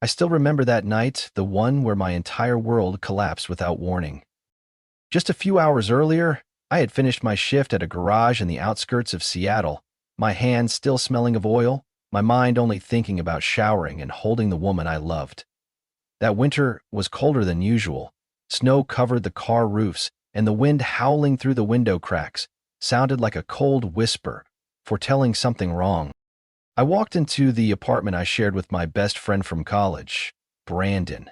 I still remember that night, the one where my entire world collapsed without warning. Just a few hours earlier, I had finished my shift at a garage in the outskirts of Seattle, my hands still smelling of oil, my mind only thinking about showering and holding the woman I loved. That winter was colder than usual. Snow covered the car roofs, and the wind howling through the window cracks sounded like a cold whisper, foretelling something wrong. I walked into the apartment I shared with my best friend from college, Brandon.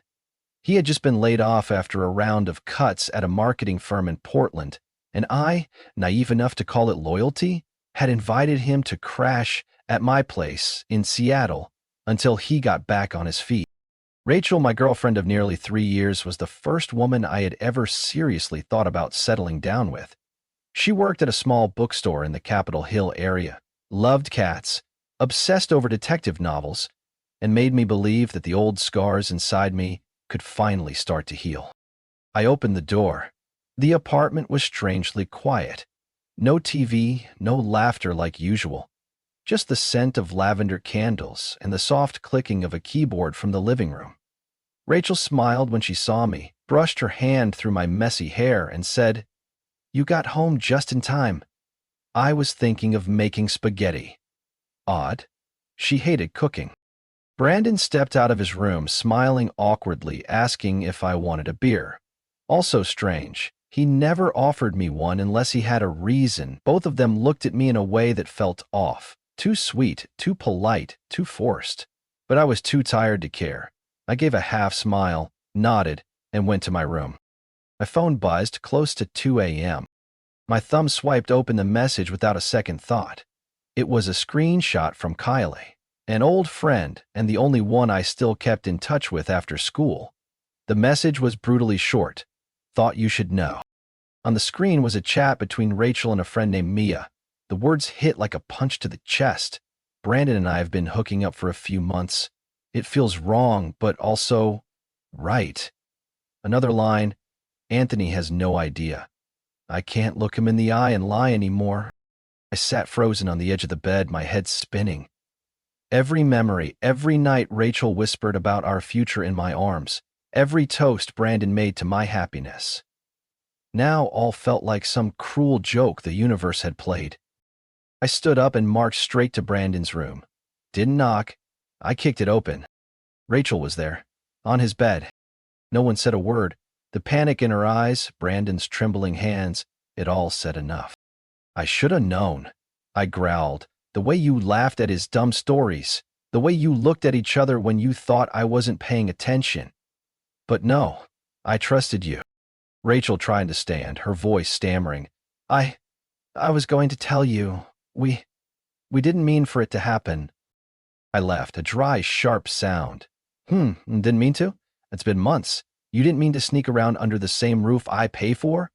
He had just been laid off after a round of cuts at a marketing firm in Portland, and I, naive enough to call it loyalty, had invited him to crash at my place in Seattle until he got back on his feet. Rachel, my girlfriend of nearly 3 years, was the first woman I had ever seriously thought about settling down with. She worked at a small bookstore in the Capitol Hill area, loved cats, obsessed over detective novels, and made me believe that the old scars inside me could finally start to heal. I opened the door. The apartment was strangely quiet. No TV, no laughter like usual. Just the scent of lavender candles and the soft clicking of a keyboard from the living room. Rachel smiled when she saw me, brushed her hand through my messy hair, and said, "You got home just in time. I was thinking of making spaghetti." Odd. She hated cooking. Brandon stepped out of his room, smiling awkwardly, asking if I wanted a beer. Also strange, he never offered me one unless he had a reason. Both of them looked at me in a way that felt off. Too sweet, too polite, too forced. But I was too tired to care. I gave a half smile, nodded, and went to my room. My phone buzzed close to 2 a.m. My thumb swiped open the message without a second thought. It was a screenshot from Kylie, an old friend and the only one I still kept in touch with after school. The message was brutally short. "Thought you should know." On the screen was a chat between Rachel and a friend named Mia. The words hit like a punch to the chest. Brandon and I have been hooking up for a few months. It feels wrong, but also right. Another line, "Anthony has no idea." I can't look him in the eye and lie anymore. I sat frozen on the edge of the bed, my head spinning. Every memory, every night Rachel whispered about our future in my arms, every toast Brandon made to my happiness. Now all felt like some cruel joke the universe had played. I stood up and marched straight to Brandon's room. Didn't knock. I kicked it open. Rachel was there, on his bed. No one said a word. The panic in her eyes, Brandon's trembling hands, it all said enough. "I should have known," I growled. "The way you laughed at his dumb stories, the way you looked at each other when you thought I wasn't paying attention. But no, I trusted you." Rachel tried to stand, her voice stammering. I was going to tell you, we didn't mean for it to happen." I left, a dry, sharp sound. Didn't mean to? It's been months. You didn't mean to sneak around under the same roof I pay for?"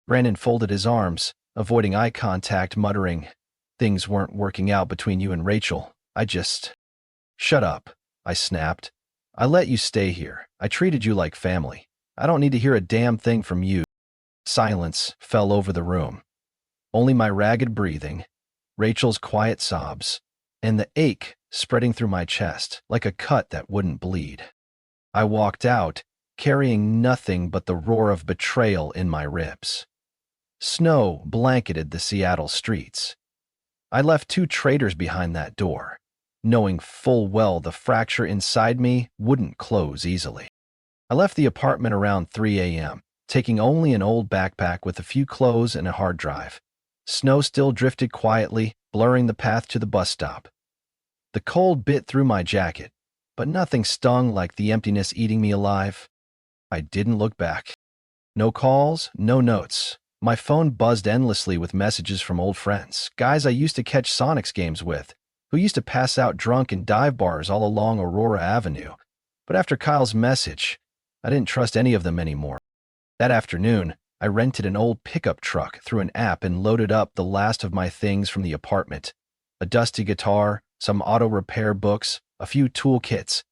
Brandon folded his arms, avoiding eye contact, muttering, "Things weren't working out between you and Rachel. Shut up," I snapped. "I let you stay here. I treated you like family. I don't need to hear a damn thing from you." Silence fell over the room. Only my ragged breathing, Rachel's quiet sobs, and the ache spreading through my chest like a cut that wouldn't bleed. I walked out, carrying nothing but the roar of betrayal in my ribs. Snow blanketed the Seattle streets. I left 2 traitors behind that door, knowing full well the fracture inside me wouldn't close easily. I left the apartment around 3 a.m., taking only an old backpack with a few clothes and a hard drive. Snow still drifted quietly, blurring the path to the bus stop. The cold bit through my jacket, but nothing stung like the emptiness eating me alive. I didn't look back. No calls, no notes. My phone buzzed endlessly with messages from old friends, guys I used to catch Sonics games with, who used to pass out drunk in dive bars all along Aurora Avenue. But after Kyle's message, I didn't trust any of them anymore. That afternoon, I rented an old pickup truck through an app and loaded up the last of my things from the apartment. A dusty guitar, some auto repair books, a few toolkits.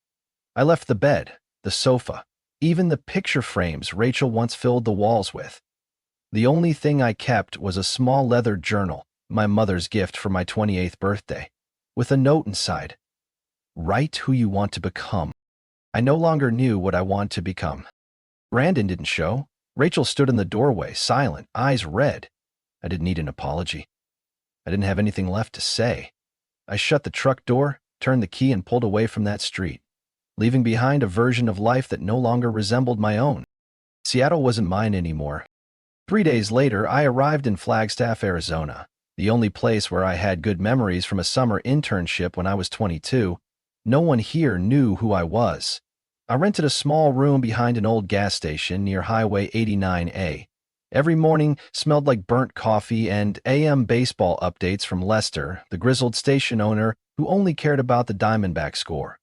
I left the bed, the sofa, even the picture frames Rachel once filled the walls with. The only thing I kept was a small leather journal, my mother's gift for my 28th birthday, with a note inside. "Write who you want to become." I no longer knew what I wanted to become. Brandon didn't show. Rachel stood in the doorway, silent, eyes red. I didn't need an apology. I didn't have anything left to say. I shut the truck door, turned the key, and pulled away from that street, leaving behind a version of life that no longer resembled my own. Seattle wasn't mine anymore. 3 days later, I arrived in Flagstaff, Arizona, the only place where I had good memories from a summer internship when I was 22. No one here knew who I was. I rented a small room behind an old gas station near Highway 89A. Every morning smelled like burnt coffee and AM baseball updates from Lester, the grizzled station owner who only cared about the Diamondback score.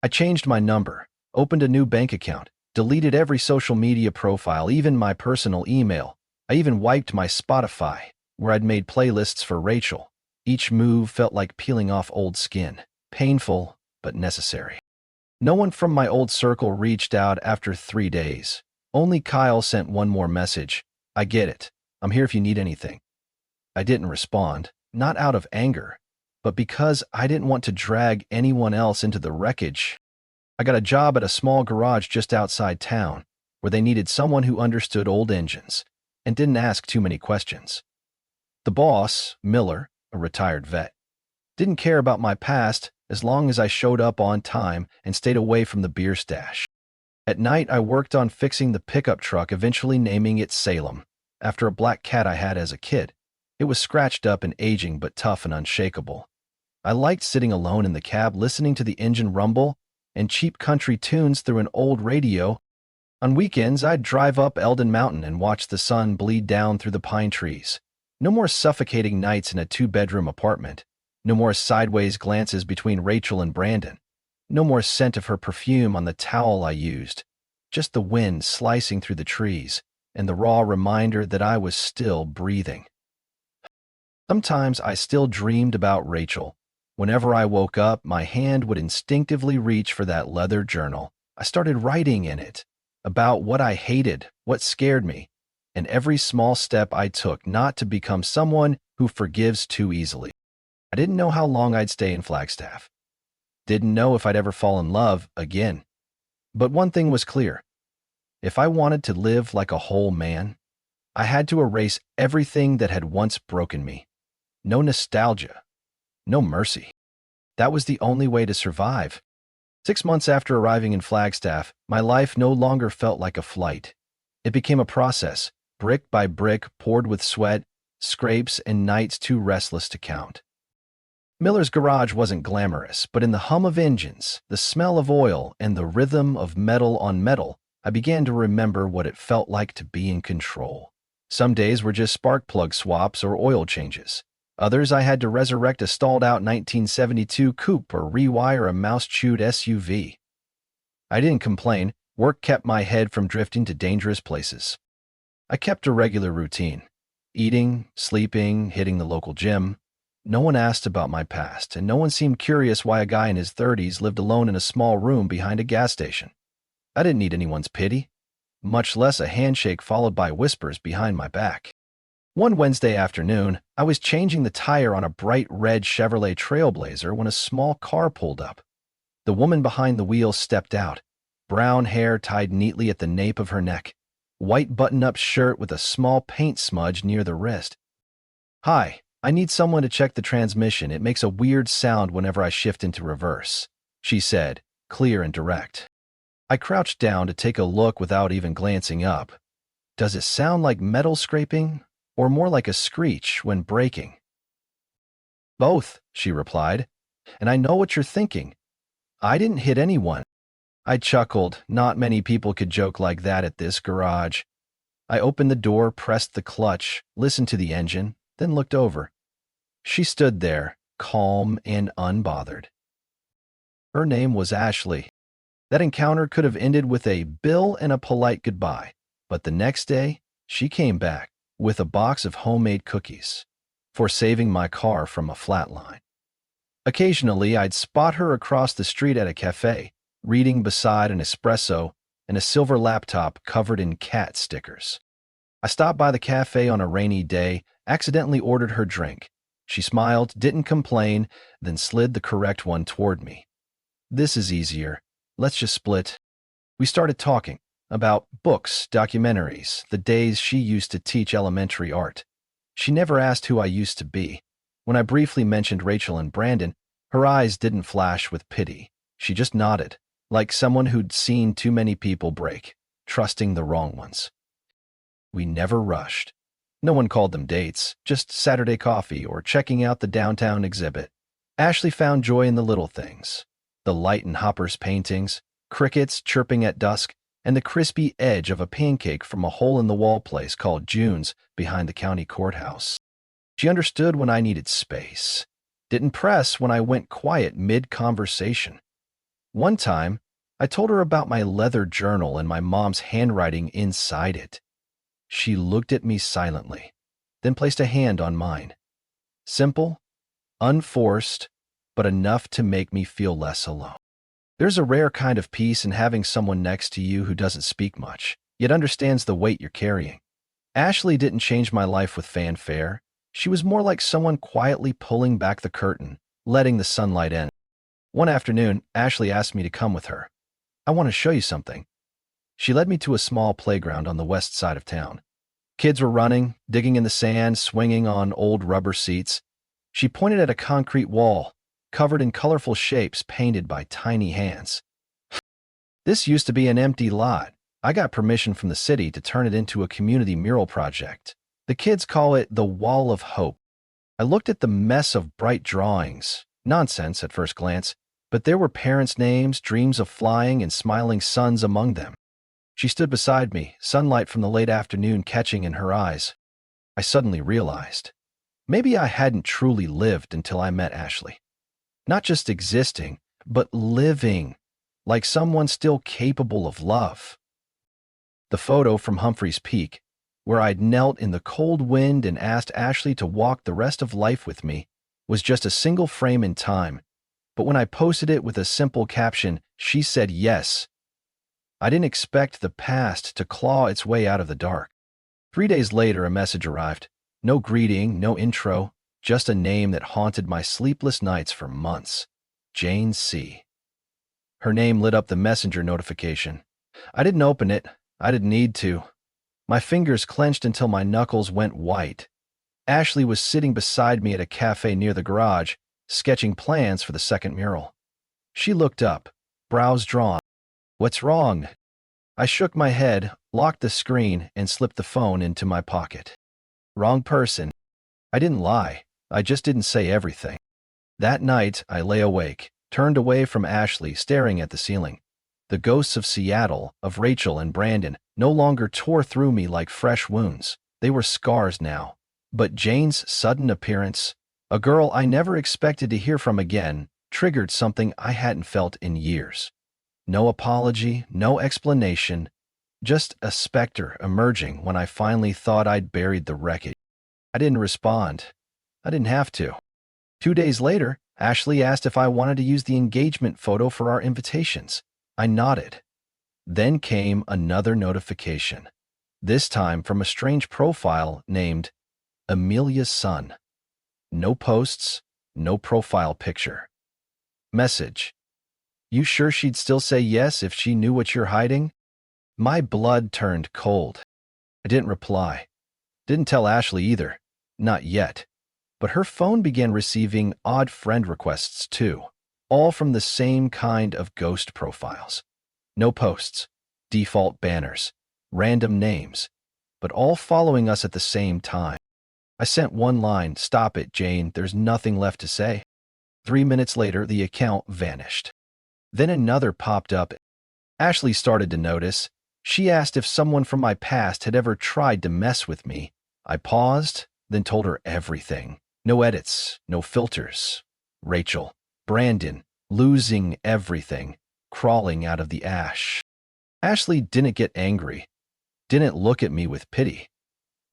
I changed my number, opened a new bank account, deleted every social media profile, even my personal email. I even wiped my Spotify, where I'd made playlists for Rachel. Each move felt like peeling off old skin, painful but necessary. No one from my old circle reached out after 3 days. Only Kyle sent one more message. I get it. I'm here if you need anything. I didn't respond, not out of anger, but because I didn't want to drag anyone else into the wreckage. I got a job at a small garage just outside town, where they needed someone who understood old engines and didn't ask too many questions. The boss, Miller, a retired vet, didn't care about my past as long as I showed up on time and stayed away from the beer stash. At night, I worked on fixing the pickup truck, eventually naming it Salem, after a black cat I had as a kid. It was scratched up and aging, but tough and unshakable. I liked sitting alone in the cab, listening to the engine rumble and cheap country tunes through an old radio. On weekends, I'd drive up Eldon Mountain and watch the sun bleed down through the pine trees. No more suffocating nights in a 2-bedroom apartment. No more sideways glances between Rachel and Brandon. No more scent of her perfume on the towel I used. Just the wind slicing through the trees and the raw reminder that I was still breathing. Sometimes I still dreamed about Rachel. Whenever I woke up, my hand would instinctively reach for that leather journal. I started writing in it about what I hated, what scared me, and every small step I took not to become someone who forgives too easily. I didn't know how long I'd stay in Flagstaff. Didn't know if I'd ever fall in love again. But one thing was clear. If I wanted to live like a whole man, I had to erase everything that had once broken me. No nostalgia. No mercy. That was the only way to survive. 6 months after arriving in Flagstaff, my life no longer felt like a flight. It became a process, brick by brick, poured with sweat, scrapes, and nights too restless to count. Miller's garage wasn't glamorous, but in the hum of engines, the smell of oil, and the rhythm of metal on metal, I began to remember what it felt like to be in control. Some days were just spark plug swaps or oil changes. Others I had to resurrect a stalled-out 1972 coupe or rewire a mouse-chewed SUV. I didn't complain. Work kept my head from drifting to dangerous places. I kept a regular routine. Eating, sleeping, hitting the local gym. No one asked about my past, and no one seemed curious why a guy in his 30s lived alone in a small room behind a gas station. I didn't need anyone's pity, much less a handshake followed by whispers behind my back. One Wednesday afternoon, I was changing the tire on a bright red Chevrolet Trailblazer when a small car pulled up. The woman behind the wheel stepped out, brown hair tied neatly at the nape of her neck, white button-up shirt with a small paint smudge near the wrist. "Hi, I need someone to check the transmission. It makes a weird sound whenever I shift into reverse," she said, clear and direct. I crouched down to take a look without even glancing up. Does it sound like metal scraping, or more like a screech when braking? "Both," she replied. "And I know what you're thinking. I didn't hit anyone." I chuckled. Not many people could joke like that at this garage. I opened the door, pressed the clutch, listened to the engine, then looked over. She stood there, calm and unbothered. Her name was Ashley. That encounter could have ended with a bill and a polite goodbye, but the next day, she came back with a box of homemade cookies for saving my car from a flat line. Occasionally, I'd spot her across the street at a cafe, reading beside an espresso and a silver laptop covered in cat stickers. I stopped by the cafe on a rainy day, accidentally ordered her drink. She smiled, didn't complain, then slid the correct one toward me. "This is easier," Let's just split. We started talking about books, documentaries, the days she used to teach elementary art. She never asked who I used to be. When I briefly mentioned Rachel and Brandon, her eyes didn't flash with pity. She just nodded, like someone who'd seen too many people break, trusting the wrong ones. We never rushed. No one called them dates, just Saturday coffee or checking out the downtown exhibit. Ashley found joy in the little things. The light in Hopper's paintings, crickets chirping at dusk, and the crispy edge of a pancake from a hole-in-the-wall place called June's behind the county courthouse. She understood when I needed space, didn't press when I went quiet mid-conversation. One time, I told her about my leather journal and my mom's handwriting inside it. She looked at me silently, then placed a hand on mine. Simple, unforced, but enough to make me feel less alone. There's a rare kind of peace in having someone next to you who doesn't speak much, yet understands the weight you're carrying. Ashley didn't change my life with fanfare. She was more like someone quietly pulling back the curtain, letting the sunlight in. One afternoon, Ashley asked me to come with her. "I want to show you something." She led me to a small playground on the west side of town. Kids were running, digging in the sand, swinging on old rubber seats. She pointed at a concrete wall, covered in colorful shapes painted by tiny hands. "This used to be an empty lot. I got permission from the city to turn it into a community mural project. The kids call it the Wall of Hope." I looked at the mess of bright drawings. Nonsense at first glance, but there were parents' names, dreams of flying, and smiling suns among them. She stood beside me, sunlight from the late afternoon catching in her eyes. I suddenly realized, maybe I hadn't truly lived until I met Ashley. Not just existing, but living, like someone still capable of love. The photo from Humphrey's Peak, where I'd knelt in the cold wind and asked Ashley to walk the rest of life with me, was just a single frame in time. But when I posted it with a simple caption, she said yes. I didn't expect the past to claw its way out of the dark. 3 days later, a message arrived. No greeting, no intro, just a name that haunted my sleepless nights for months. Jane C. Her name lit up the messenger notification. I didn't open it. I didn't need to. My fingers clenched until my knuckles went white. Ashley was sitting beside me at a cafe near the garage, sketching plans for the second mural. She looked up, brows drawn. "What's wrong?" I shook my head, locked the screen, and slipped the phone into my pocket. "Wrong person." I didn't lie. I just didn't say everything. That night, I lay awake, turned away from Ashley, staring at the ceiling. The ghosts of Seattle, of Rachel and Brandon, no longer tore through me like fresh wounds. They were scars now. But Jane's sudden appearance, a girl I never expected to hear from again, triggered something I hadn't felt in years. No apology, no explanation, just a specter emerging when I finally thought I'd buried the wreckage. I didn't respond. I didn't have to. 2 days later, Ashley asked if I wanted to use the engagement photo for our invitations. I nodded. Then came another notification, this time from a strange profile named Amelia's Son. No posts, no profile picture. Message: "You sure she'd still say yes if she knew what you're hiding?" My blood turned cold. I didn't reply. Didn't tell Ashley either. Not yet. But her phone began receiving odd friend requests too, all from the same kind of ghost profiles. No posts, default banners, random names, but all following us at the same time. I sent one line, "Stop it, Jane, there's nothing left to say." 3 minutes later, the account vanished. Then another popped up. Ashley started to notice. She asked if someone from my past had ever tried to mess with me. I paused, then told her everything. No edits, no filters. Rachel, Brandon, losing everything, crawling out of the ash. Ashley didn't get angry, didn't look at me with pity.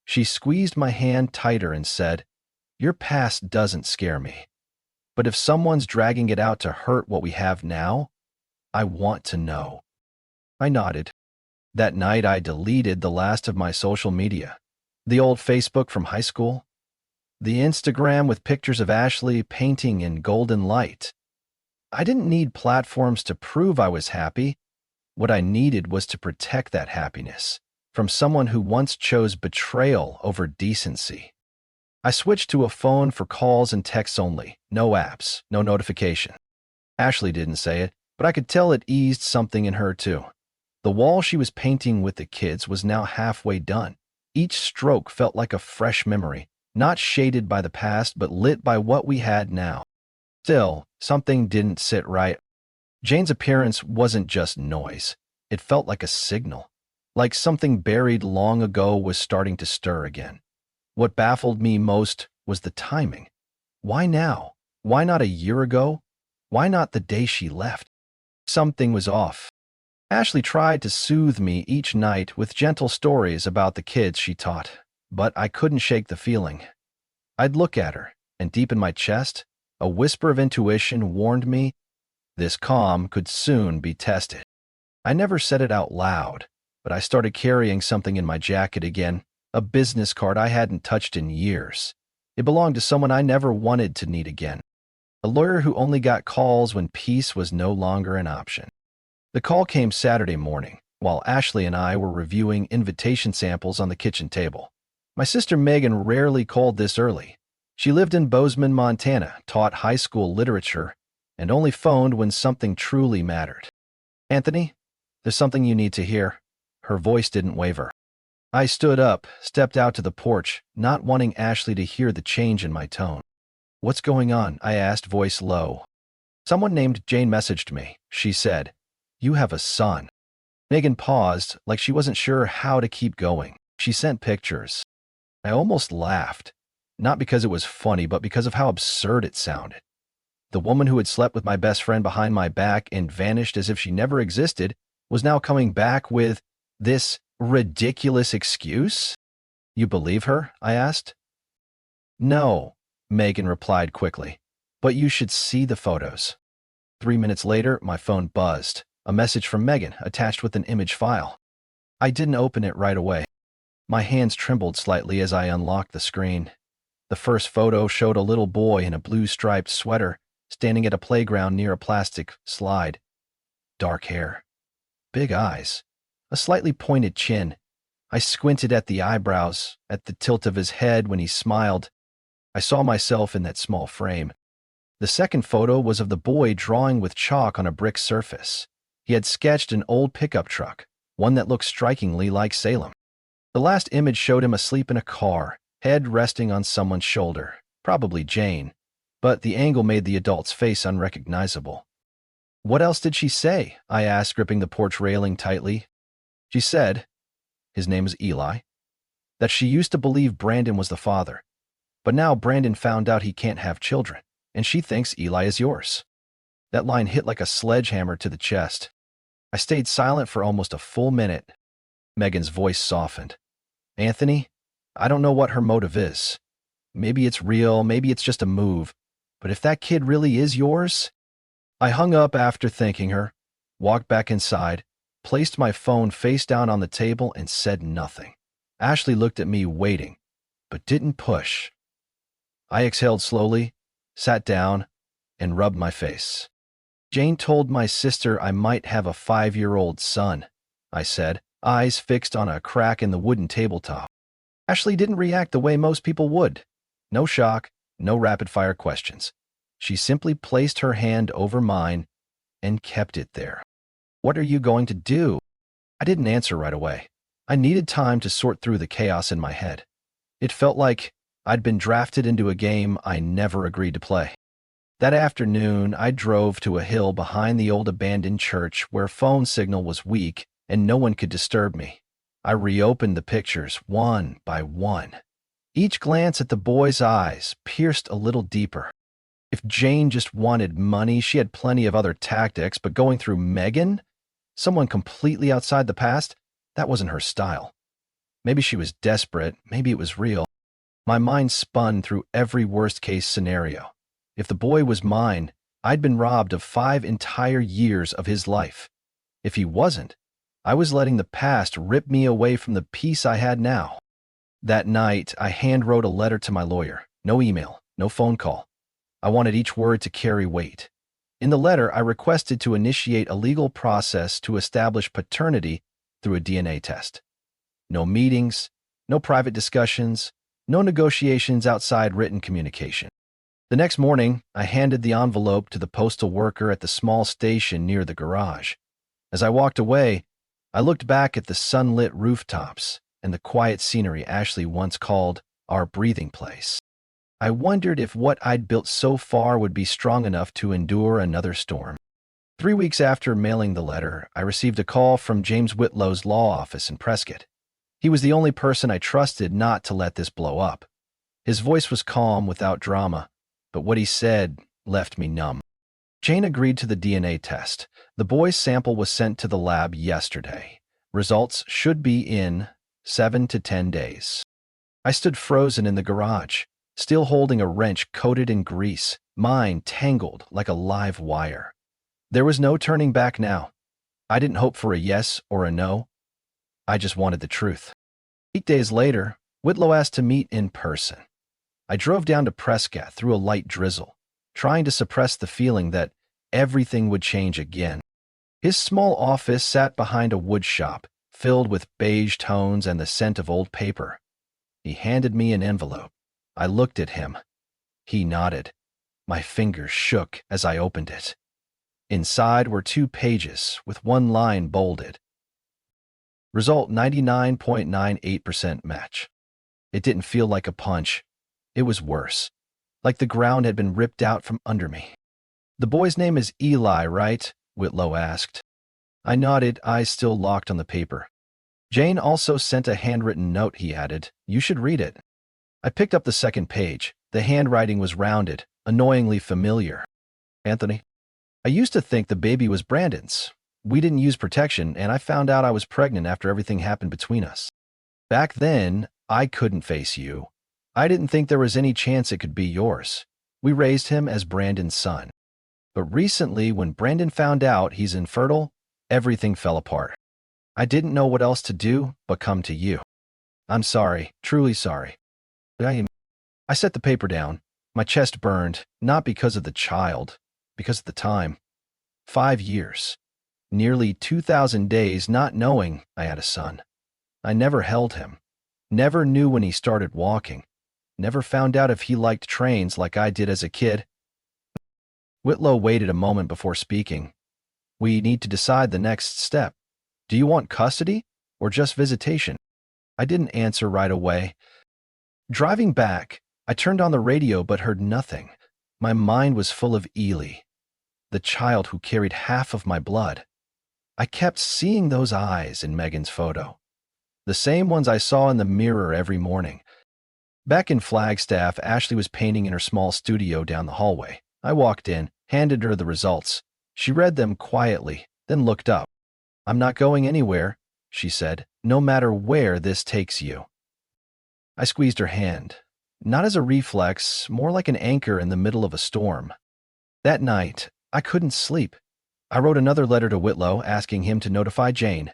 She squeezed my hand tighter and said, "Your past doesn't scare me. But if someone's dragging it out to hurt what we have now, I want to know." I nodded. That night, I deleted the last of my social media. The old Facebook from high school, the Instagram with pictures of Ashley painting in golden light. I didn't need platforms to prove I was happy. What I needed was to protect that happiness from someone who once chose betrayal over decency. I switched to a phone for calls and texts only, no apps, no notification. Ashley didn't say it, but I could tell it eased something in her too. The wall she was painting with the kids was now halfway done. Each stroke felt like a fresh memory, not shaded by the past but lit by what we had now. Still, something didn't sit right. Jane's appearance wasn't just noise. It felt like a signal, like something buried long ago was starting to stir again. What baffled me most was the timing. Why now? Why not a year ago? Why not the day she left? Something was off. Ashley tried to soothe me each night with gentle stories about the kids she taught, but I couldn't shake the feeling. I'd look at her, and deep in my chest, a whisper of intuition warned me this calm could soon be tested. I never said it out loud, but I started carrying something in my jacket again, a business card I hadn't touched in years. It belonged to someone I never wanted to need again, a lawyer who only got calls when peace was no longer an option. The call came Saturday morning, while Ashley and I were reviewing invitation samples on the kitchen table. My sister Megan rarely called this early. She lived in Bozeman, Montana, taught high school literature, and only phoned when something truly mattered. "Anthony, there's something you need to hear." Her voice didn't waver. I stood up, stepped out to the porch, not wanting Ashley to hear the change in my tone. "What's going on?" I asked, voice low. "Someone named Jane messaged me," she said. "You have a son." Megan paused, like she wasn't sure how to keep going. She sent pictures. I almost laughed, not because it was funny, but because of how absurd it sounded. The woman who had slept with my best friend behind my back and vanished as if she never existed was now coming back with this ridiculous excuse? "You believe her?" I asked. "No," Megan replied quickly, "but you should see the photos." 3 minutes later, my phone buzzed. A message from Megan, attached with an image file. I didn't open it right away. My hands trembled slightly as I unlocked the screen. The first photo showed a little boy in a blue striped sweater standing at a playground near a plastic slide. Dark hair, big eyes, a slightly pointed chin. I squinted at the eyebrows, at the tilt of his head when he smiled. I saw myself in that small frame. The second photo was of the boy drawing with chalk on a brick surface. He had sketched an old pickup truck, one that looked strikingly like Salem. The last image showed him asleep in a car, head resting on someone's shoulder, probably Jane, but the angle made the adult's face unrecognizable. "What else did she say?" I asked, gripping the porch railing tightly. "She said," his name is Eli, "that she used to believe Brandon was the father, but now Brandon found out he can't have children, and she thinks Eli is yours." That line hit like a sledgehammer to the chest. I stayed silent for almost a full minute. Megan's voice softened. "Anthony, I don't know what her motive is. Maybe it's real, maybe it's just a move, but if that kid really is yours..." I hung up after thanking her, walked back inside, placed my phone face down on the table, and said nothing. Ashley looked at me, waiting, but didn't push. I exhaled slowly, sat down, and rubbed my face. "Jane told my sister I might have a 5-year-old son," I said, eyes fixed on a crack in the wooden tabletop. Ashley didn't react the way most people would. No shock, no rapid-fire questions. She simply placed her hand over mine and kept it there. "What are you going to do?" I didn't answer right away. I needed time to sort through the chaos in my head. It felt like I'd been drafted into a game I never agreed to play. That afternoon, I drove to a hill behind the old abandoned church where phone signal was weak and no one could disturb me. I reopened the pictures one by one. Each glance at the boy's eyes pierced a little deeper. If Jane just wanted money, she had plenty of other tactics, but going through Megan, someone completely outside the past, that wasn't her style. Maybe she was desperate, maybe it was real. My mind spun through every worst-case scenario. If the boy was mine, I'd been robbed of 5 entire years of his life. If he wasn't, I was letting the past rip me away from the peace I had now. That night, I handwrote a letter to my lawyer. No email, no phone call. I wanted each word to carry weight. In the letter, I requested to initiate a legal process to establish paternity through a DNA test. No meetings, no private discussions, no negotiations outside written communication. The next morning, I handed the envelope to the postal worker at the small station near the garage. As I walked away, I looked back at the sunlit rooftops and the quiet scenery Ashley once called our breathing place. I wondered if what I'd built so far would be strong enough to endure another storm. 3 weeks after mailing the letter, I received a call from James Whitlow's law office in Prescott. He was the only person I trusted not to let this blow up. His voice was calm, without drama, but what he said left me numb. Jane agreed to the DNA test. The boy's sample was sent to the lab yesterday. Results should be in 7 to 10 days. I stood frozen in the garage, still holding a wrench coated in grease, mine tangled like a live wire. There was no turning back now. I didn't hope for a yes or a no. I just wanted the truth. 8 days later, Whitlow asked to meet in person. I drove down to Prescott through a light drizzle, trying to suppress the feeling that everything would change again. His small office sat behind a wood shop, filled with beige tones and the scent of old paper. He handed me an envelope. I looked at him. He nodded. My fingers shook as I opened it. Inside were 2 pages with one line bolded. Result 99.98% match. It didn't feel like a punch. It was worse, like the ground had been ripped out from under me. "The boy's name is Eli, right?" Whitlow asked. I nodded, eyes still locked on the paper. "Jane also sent a handwritten note," he added. "You should read it." I picked up the second page. The handwriting was rounded, annoyingly familiar. "Anthony, I used to think the baby was Brandon's. We didn't use protection, and I found out I was pregnant after everything happened between us. Back then, I couldn't face you. I didn't think there was any chance it could be yours. We raised him as Brandon's son. But recently, when Brandon found out he's infertile, everything fell apart. I didn't know what else to do but come to you. I'm sorry, truly sorry." I set the paper down. My chest burned, not because of the child, because of the time. 5 years. Nearly 2,000 days not knowing I had a son. I never held him. Never knew when he started walking. Never found out if he liked trains like I did as a kid. Whitlow waited a moment before speaking. "We need to decide the next step. Do you want custody or just visitation?" I didn't answer right away. Driving back, I turned on the radio but heard nothing. My mind was full of Ely, the child who carried half of my blood. I kept seeing those eyes in Megan's photo, the same ones I saw in the mirror every morning. Back in Flagstaff, Ashley was painting in her small studio down the hallway. I walked in, handed her the results. She read them quietly, then looked up. "I'm not going anywhere," she said, "no matter where this takes you." I squeezed her hand, not as a reflex, more like an anchor in the middle of a storm. That night, I couldn't sleep. I wrote another letter to Whitlow asking him to notify Jane.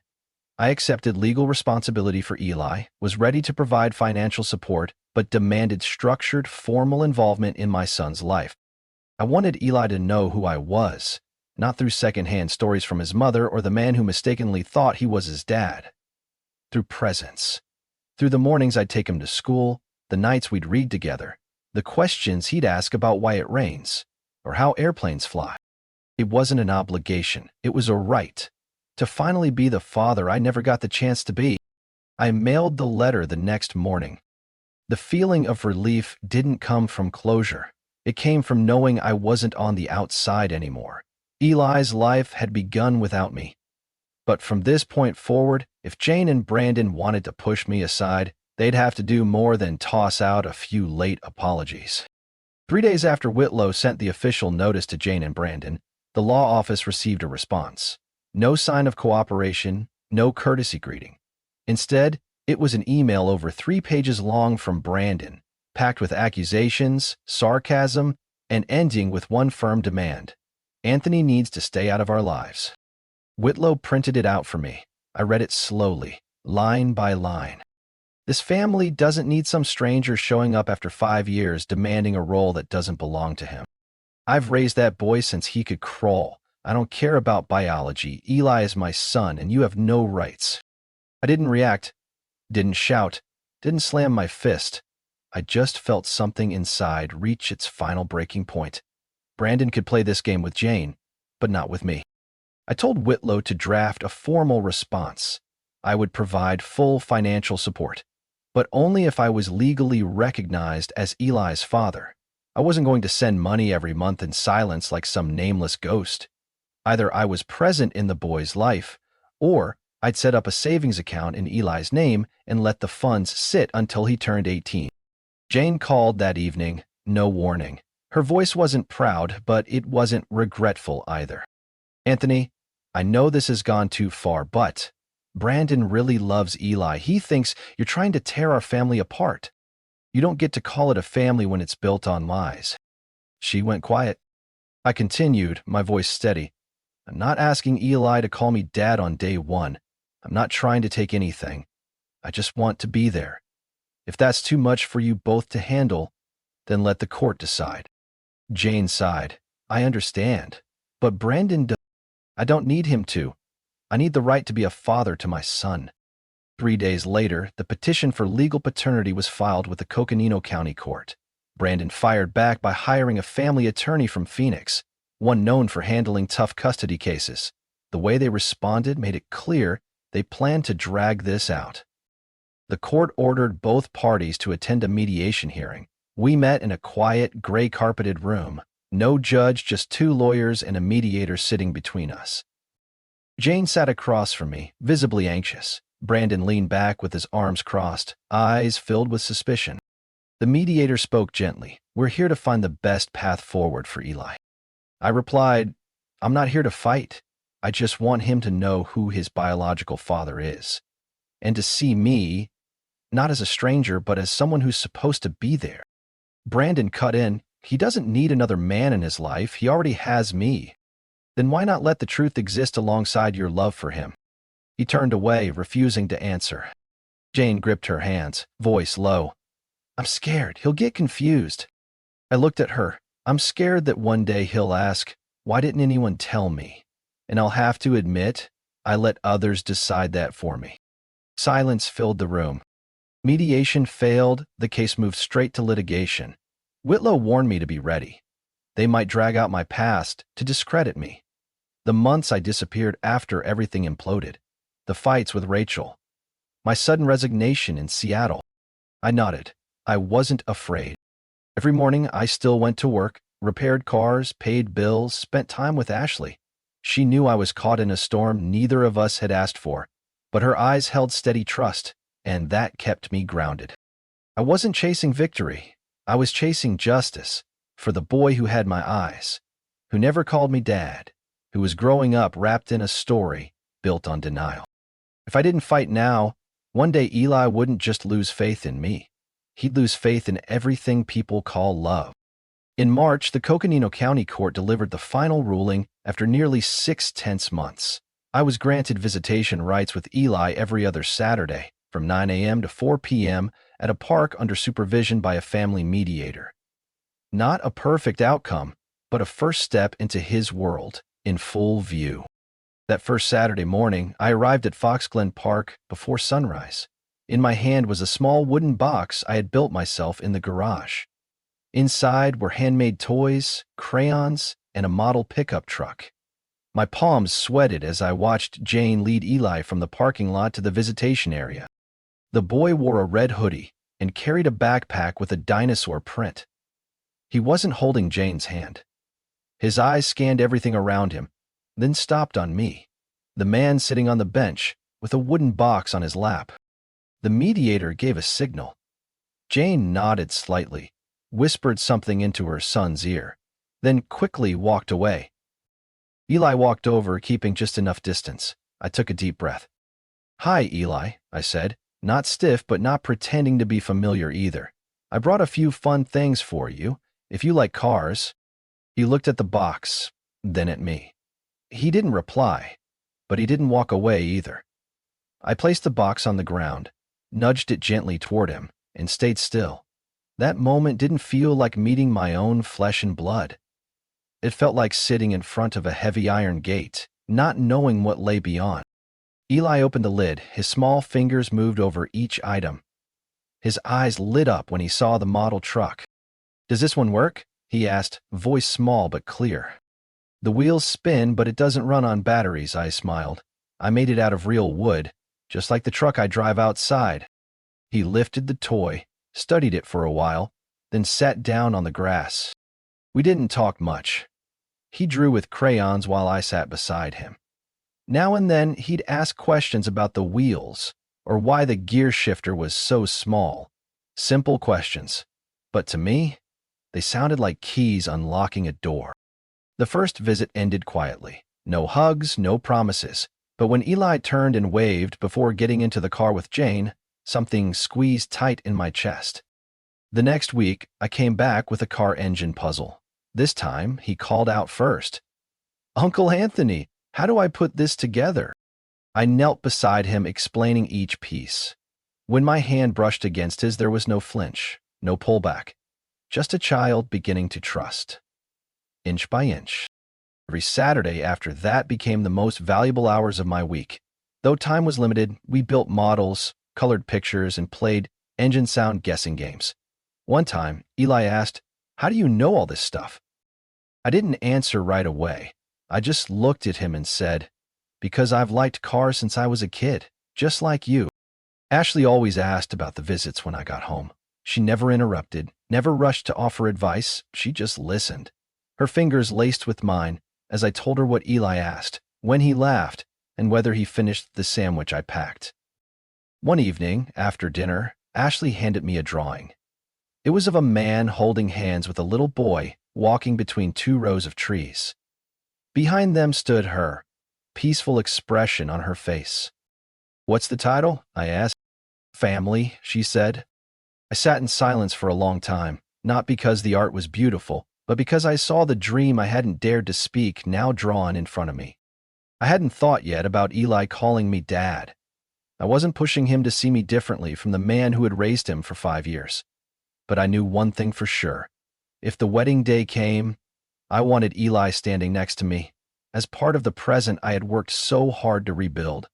I accepted legal responsibility for Eli, was ready to provide financial support, but demanded structured, formal involvement in my son's life. I wanted Eli to know who I was, not through secondhand stories from his mother or the man who mistakenly thought he was his dad. Through presence. Through the mornings I'd take him to school, the nights we'd read together, the questions he'd ask about why it rains, or how airplanes fly. It wasn't an obligation, it was a right. To finally be the father I never got the chance to be. I mailed the letter the next morning. The feeling of relief didn't come from closure. It came from knowing I wasn't on the outside anymore. Eli's life had begun without me. But from this point forward, if Jane and Brandon wanted to push me aside, they'd have to do more than toss out a few late apologies. 3 days after Whitlow sent the official notice to Jane and Brandon, the law office received a response. No sign of cooperation, no courtesy greeting. Instead, it was an email over 3 pages long from Brandon, packed with accusations, sarcasm, and ending with one firm demand. Anthony needs to stay out of our lives. Whitlow printed it out for me. I read it slowly, line by line. This family doesn't need some stranger showing up after 5 years demanding a role that doesn't belong to him. I've raised that boy since he could crawl. I don't care about biology. Eli is my son, and you have no rights. I didn't react, didn't shout, didn't slam my fist. I just felt something inside reach its final breaking point. Brandon could play this game with Jane, but not with me. I told Whitlow to draft a formal response. I would provide full financial support, but only if I was legally recognized as Eli's father. I wasn't going to send money every month in silence like some nameless ghost. Either I was present in the boy's life, or I'd set up a savings account in Eli's name and let the funds sit until he turned 18. Jane called that evening, no warning. Her voice wasn't proud, but it wasn't regretful either. Anthony, I know this has gone too far, but Brandon really loves Eli. He thinks you're trying to tear our family apart. You don't get to call it a family when it's built on lies. She went quiet. I continued, my voice steady. I'm not asking Eli to call me dad on day one. I'm not trying to take anything. I just want to be there. If that's too much for you both to handle, then let the court decide. Jane sighed. I understand, but Brandon does. I don't need him to. I need the right to be a father to my son. 3 days later, the petition for legal paternity was filed with the Coconino County Court. Brandon fired back by hiring a family attorney from Phoenix, one known for handling tough custody cases. The way they responded made it clear they planned to drag this out. The court ordered both parties to attend a mediation hearing. We met in a quiet, gray-carpeted room. No judge, just two lawyers and a mediator sitting between us. Jane sat across from me, visibly anxious. Brandon leaned back with his arms crossed, eyes filled with suspicion. The mediator spoke gently. We're here to find the best path forward for Eli. I replied, I'm not here to fight. I just want him to know who his biological father is. And to see me, not as a stranger, but as someone who's supposed to be there. Brandon cut in. He doesn't need another man in his life. He already has me. Then why not let the truth exist alongside your love for him? He turned away, refusing to answer. Jane gripped her hands, voice low. I'm scared. He'll get confused. I looked at her. I'm scared that one day he'll ask, why didn't anyone tell me? And I'll have to admit, I let others decide that for me. Silence filled the room. Mediation failed. The case moved straight to litigation. Whitlow warned me to be ready. They might drag out my past to discredit me. The months I disappeared after everything imploded. The fights with Rachel. My sudden resignation in Seattle. I nodded. I wasn't afraid. Every morning I still went to work, repaired cars, paid bills, spent time with Ashley. She knew I was caught in a storm neither of us had asked for, but her eyes held steady trust, and that kept me grounded. I wasn't chasing victory. I was chasing justice for the boy who had my eyes, who never called me dad, who was growing up wrapped in a story built on denial. If I didn't fight now, one day Eli wouldn't just lose faith in me. He'd lose faith in everything people call love. In March, the Coconino County Court delivered the final ruling after nearly 6 tense months. I was granted visitation rights with Eli every other Saturday, from 9 a.m. to 4 p.m. at a park under supervision by a family mediator. Not a perfect outcome, but a first step into his world, in full view. That first Saturday morning, I arrived at Fox Glen Park before sunrise. In my hand was a small wooden box I had built myself in the garage. Inside were handmade toys, crayons, and a model pickup truck. My palms sweated as I watched Jane lead Eli from the parking lot to the visitation area. The boy wore a red hoodie and carried a backpack with a dinosaur print. He wasn't holding Jane's hand. His eyes scanned everything around him, then stopped on me, the man sitting on the bench with a wooden box on his lap. The mediator gave a signal. Jane nodded slightly, whispered something into her son's ear, then quickly walked away. Eli walked over, keeping just enough distance. I took a deep breath. Hi, Eli, I said, not stiff but not pretending to be familiar either. I brought a few fun things for you, if you like cars. He looked at the box, then at me. He didn't reply, but he didn't walk away either. I placed the box on the ground, nudged it gently toward him, and stayed still. That moment didn't feel like meeting my own flesh and blood. It felt like sitting in front of a heavy iron gate, not knowing what lay beyond. Eli opened the lid. His small fingers moved over each item. His eyes lit up when he saw the model truck. "Does this one work?" he asked, voice small but clear. "The wheels spin, but it doesn't run on batteries," I smiled. "I made it out of real wood, just like the truck I drive outside." He lifted the toy, studied it for a while, then sat down on the grass. We didn't talk much. He drew with crayons while I sat beside him. Now and then, he'd ask questions about the wheels or why the gear shifter was so small. Simple questions, but to me, they sounded like keys unlocking a door. The first visit ended quietly. No hugs, no promises. But when Eli turned and waved before getting into the car with Jane, something squeezed tight in my chest. The next week, I came back with a car engine puzzle. This time, he called out first. "Uncle Anthony, how do I put this together?" I knelt beside him, explaining each piece. When my hand brushed against his, there was no flinch, no pullback, just a child beginning to trust. Inch by inch. Every Saturday after that became the most valuable hours of my week. Though time was limited, we built models, colored pictures, and played engine sound guessing games. One time, Eli asked, "How do you know all this stuff?" I didn't answer right away. I just looked at him and said, "Because I've liked cars since I was a kid, just like you." Ashley always asked about the visits when I got home. She never interrupted, never rushed to offer advice. She just listened. Her fingers laced with mine as I told her what Eli asked, when he laughed, and whether he finished the sandwich I packed. One evening, after dinner, Ashley handed me a drawing. It was of a man holding hands with a little boy walking between two rows of trees. Behind them stood her, peaceful expression on her face. "What's the title?" I asked. "Family," she said. I sat in silence for a long time, not because the art was beautiful, but because I saw the dream I hadn't dared to speak now drawn in front of me. I hadn't thought yet about Eli calling me Dad. I wasn't pushing him to see me differently from the man who had raised him for 5 years. But I knew one thing for sure. If the wedding day came, I wanted Eli standing next to me, as part of the present I had worked so hard to rebuild.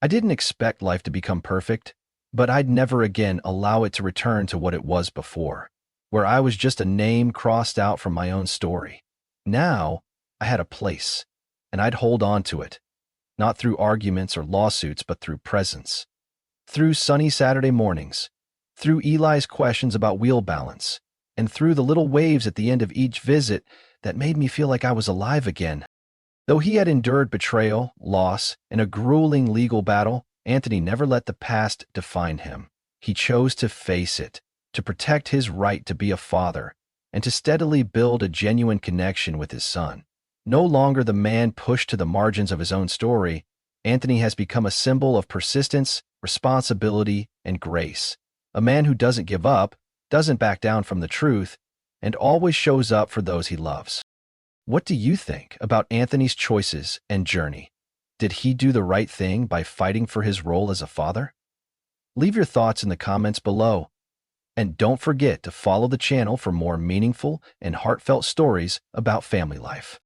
I didn't expect life to become perfect, but I'd never again allow it to return to what it was before, where I was just a name crossed out from my own story. Now, I had a place, and I'd hold on to it, not through arguments or lawsuits, but through presence. Through sunny Saturday mornings, through Eli's questions about wheel balance, and through the little waves at the end of each visit that made me feel like I was alive again. Though he had endured betrayal, loss, and a grueling legal battle, Anthony never let the past define him. He chose to face it, to protect his right to be a father, and to steadily build a genuine connection with his son. No longer the man pushed to the margins of his own story, Anthony has become a symbol of persistence, responsibility, and grace. A man who doesn't give up, doesn't back down from the truth, and always shows up for those he loves. What do you think about Anthony's choices and journey? Did he do the right thing by fighting for his role as a father? Leave your thoughts in the comments below. And don't forget to follow the channel for more meaningful and heartfelt stories about family life.